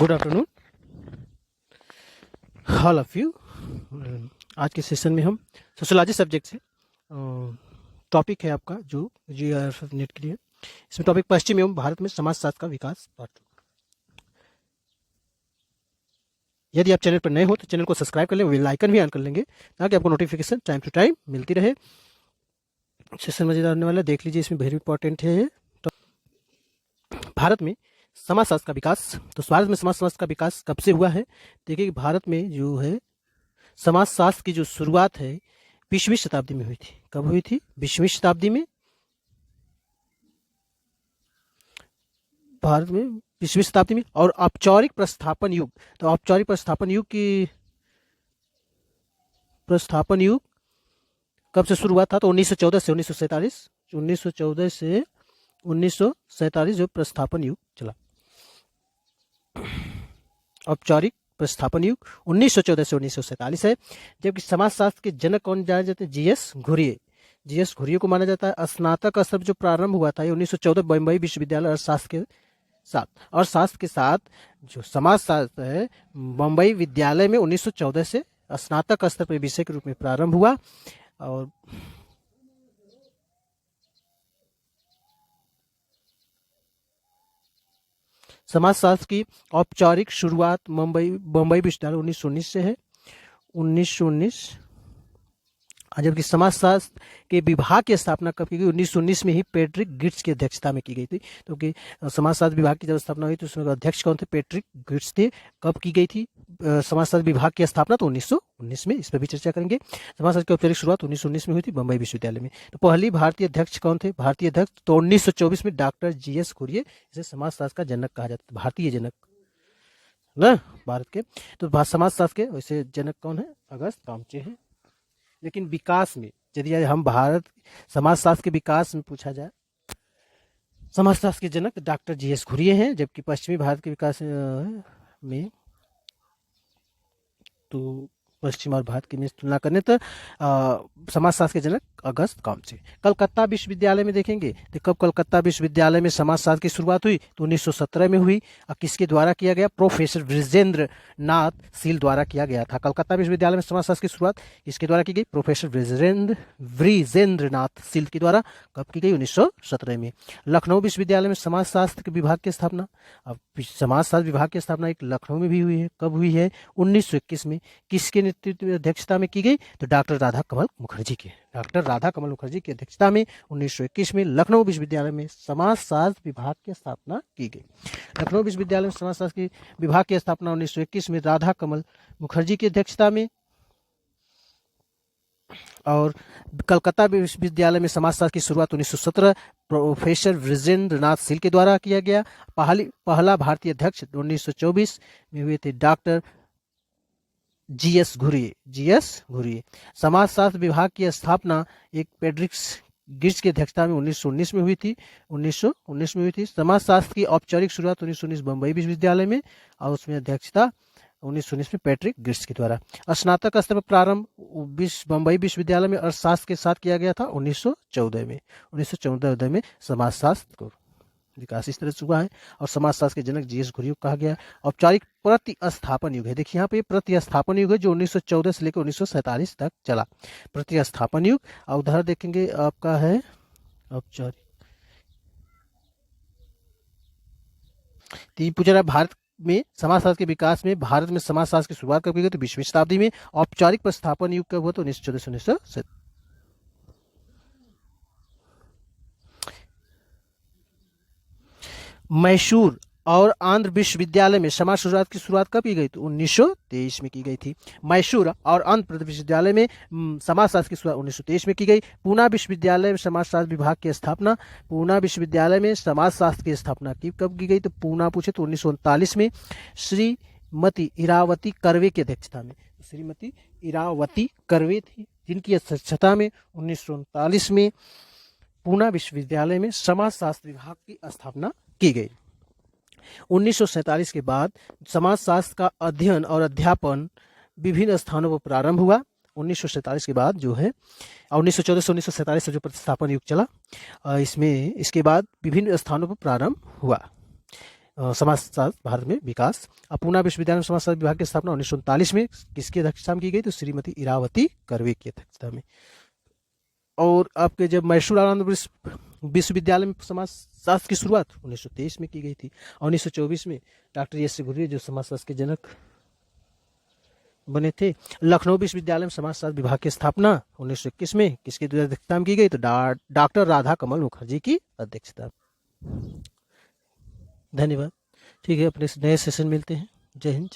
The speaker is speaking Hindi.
Good afternoon all of you. आज के सेशन में हम सोशोलॉजी सब्जेक्ट से टॉपिक है आपका जो GRF नेट के लिए। इसमें टॉपिक पश्चिम एवं भारत में समाजशास्त्र का विकास पार्ट। यदि आप चैनल पर नए हो तो चैनल को सब्सक्राइब कर लें, बेल आइकन भी ऑन कर लेंगे ताकि आपको नोटिफिकेशन टाइम टू टाइम मिलती रहे। सेशन मजेदार होने वाला, देख लीजिए, इसमें वेरी इंपॉर्टेंट है। तो भारत में समाजशास्त्र का विकास, तो भारत में समाजशास्त्र का विकास कब से हुआ है? देखिए, भारत में जो है समाजशास्त्र की जो शुरुआत है 20वीं शताब्दी में हुई थी। कब हुई थी? 20वीं शताब्दी में भारत में 20वीं शताब्दी में। और औपचारिक प्रस्थापन युग, तो औपचारिक प्रस्थापन युग की प्रस्थापन युग कब से शुरू हुआ था? तो 1914 से 1947, 1914 से 1947 जो प्रस्थापन युग चला। औपचारिक प्रस्थापन युग 1914 से 1947 है। जबकि समाजशास्त्र के जनक कौन जाने जाते हैं? जीएस घुरिये। जीएस घुरिये को माना जाता है। स्नातक स्तर जो प्रारंभ हुआ था ये 1914 बम्बई विश्वविद्यालय अर्थशास्त्र के साथ, और शास्त्र के साथ जो समाजशास्त्र है बम्बई विद्यालय में 1914 से स्नातक स्तर पर विषय के रूप में प्रारंभ हुआ। और समाजशास्त्र की औपचारिक शुरुआत बम्बई विश्वविद्यालय 1919 से है, 1919। जबकि समाजशास्त्र के विभाग की स्थापना कब की गई? 1919 में ही पैट्रिक गिट्स की अध्यक्षता में की गई थी। तो कि समाजशास्त्र विभाग की जब स्थापना हुई तो उसमें अध्यक्ष कौन थे? पैट्रिक गिट्स थे। कब की गई थी समाजशास्त्र विभाग की स्थापना? तो 1919 में। इस पर भी चर्चा करेंगे। समाजशास्त्र की औपचारिक शुरुआत 1919 में हुई थी बम्बई विश्वविद्यालय में। तो पहली भारतीय अध्यक्ष कौन थे? भारतीय अध्यक्ष तो 1924 में डॉक्टर जीएस घुरिये, इसे समाजशास्त्र का जनक कहा जाता है, भारतीय जनक ना भारत के। तो समाजशास्त्र के वैसे जनक कौन है? अगस्त कामचे हैं। लेकिन विकास में यदि हम भारत समाजशास्त्र के विकास में पूछा जाए, समाजशास्त्र के जनक डॉक्टर जीएस घुरिये हैं। जबकि पश्चिमी भारत के विकास में तो पश्चिम और भारत की में तुलना करने तो समाजशास्त्र के जनक अगस्त कामचे। कलकत्ता विश्वविद्यालय में देखेंगे तो कब कलकत्ता विश्वविद्यालय में समाजशास्त्र की शुरुआत हुई? तो 1917 में हुई। और किसके द्वारा किया गया? प्रोफेसर विजेंद्र नाथ सील द्वारा किया गया था। कलकत्ता विश्वविद्यालय में समाजशास्त्र की शुरुआत किसके द्वारा की गई? प्रोफेसर विजेंद्र नाथ सील के द्वारा। कब की गई? 1917 में। लखनऊ विश्वविद्यालय में समाजशास्त्र के विभाग की स्थापना, अब समाजशास्त्र विभाग की स्थापना एक लखनऊ में भी हुई है। कब हुई है? 1921 में। किसके नेतृत्व में अध्यक्षता में की गई? तो डॉक्टर राधा कमल मुखर्जी की अध्यक्षता में 1921 में लखनऊ विश्वविद्यालय में समाजशास्त्र विभाग की स्थापना की गई। लखनऊ विश्वविद्यालय में समाजशास्त्र की विभाग की स्थापना 1921 में राधा कमल मुखर्जी की अध्यक्षता में। और कलकत्ता विश्वविद्यालय में समाजशास्त्र की शुरुआत 1917 प्रोफेसर विजेंद्र नाथ सील के द्वारा किया गया। पहला भारतीय अध्यक्ष 1924 में हुए थे डॉक्टर जीएस घुरिये। समाजशास्त्र विभाग की स्थापना एक पैट्रिक गिट्स की अध्यक्षता में 1919 में हुई थी। 1919 में हुई थी। समाजशास्त्र की औपचारिक शुरुआत 1919 बम्बई विश्वविद्यालय में, और उसमें अध्यक्षता 1919 में पैट्रिक गिट्स के द्वारा। स्नातक स्तर पर प्रारंभ बम्बई विश्वविद्यालय में अर्थशास्त्र के साथ किया गया था 1914 में। 1914 में समाजशास्त्र को विकास इस तरह से हुआ है। और समाजशास्त्र के जनक जीएस घुरिये कहा गया। औपचारिक प्रतिस्थापन युग है। देखिए यहाँ पे प्रतिस्थापन युग है जो 1914 से लेकर 1947 तक चला। प्रतिस्थापन युग। और उधर देखेंगे आपका है औपचारिक। तो पूछा रहा भारत में समाजशास्त्र के विकास में भारत में समाजशास्त्र की शुरुआत कब की गई? तो 20वीं शताब्दी में। औपचारिक प्रस्थापन युग कब हुआ? तो 1914 से 1917। मैसूर और आंध्र विश्वविद्यालय में समाज शुरुआत की शुरुआत कब की गई? तो 1923 में की गई थी। मैसूर और आंध्र प्रदेश विश्वविद्यालय में समाजशास्त्र की शुरुआत 1923 में की गई। पूना विश्वविद्यालय में समाजशास्त्र विभाग की स्थापना, पूना विश्वविद्यालय में समाजशास्त्र की स्थापना कब की गई? तो पूना पूछे तो 1939 में श्रीमती इरावती कर्वे की अध्यक्षता में। श्रीमती इरावती कर्वे थी जिनकी अध्यक्षता में 1939 में पूना विश्वविद्यालय में समाजशास्त्र विभाग की स्थापना की गई। 1947 के बाद समाजशास्त्र का अध्ययन और अध्यापन विभिन्न स्थानों पर प्रारंभ हुआ। 1947 के बाद जो है 1914 से 1947 से जो प्रतिस्थापन युग चला, इसमें इसके बाद विभिन्न स्थानों पर प्रारंभ हुआ। समाजशास्त्र भारत में विकास। पूना विश्वविद्यालय में समाजशास्त्र विभाग की स्थापना 1939 में किसकी अध्यक्षता में की गई? तो श्रीमती इरावती कर्वे की अध्यक्षता में। और आपके जब मैसूर आनंद विश्वविद्यालय में समाजशास्त्र की शुरुआत 1923 में की गई थी। 1924 में डॉक्टर एस घुर्ये जो समाजशास्त्र के जनक बने थे। लखनऊ विश्वविद्यालय में समाजशास्त्र विभाग की स्थापना 1921 में किसकी अध्यक्षता में की गई? तो डॉक्टर राधा कमल मुखर्जी की अध्यक्षता। धन्यवाद। ठीक है, अपने नए सेशन मिलते हैं। जय हिंद।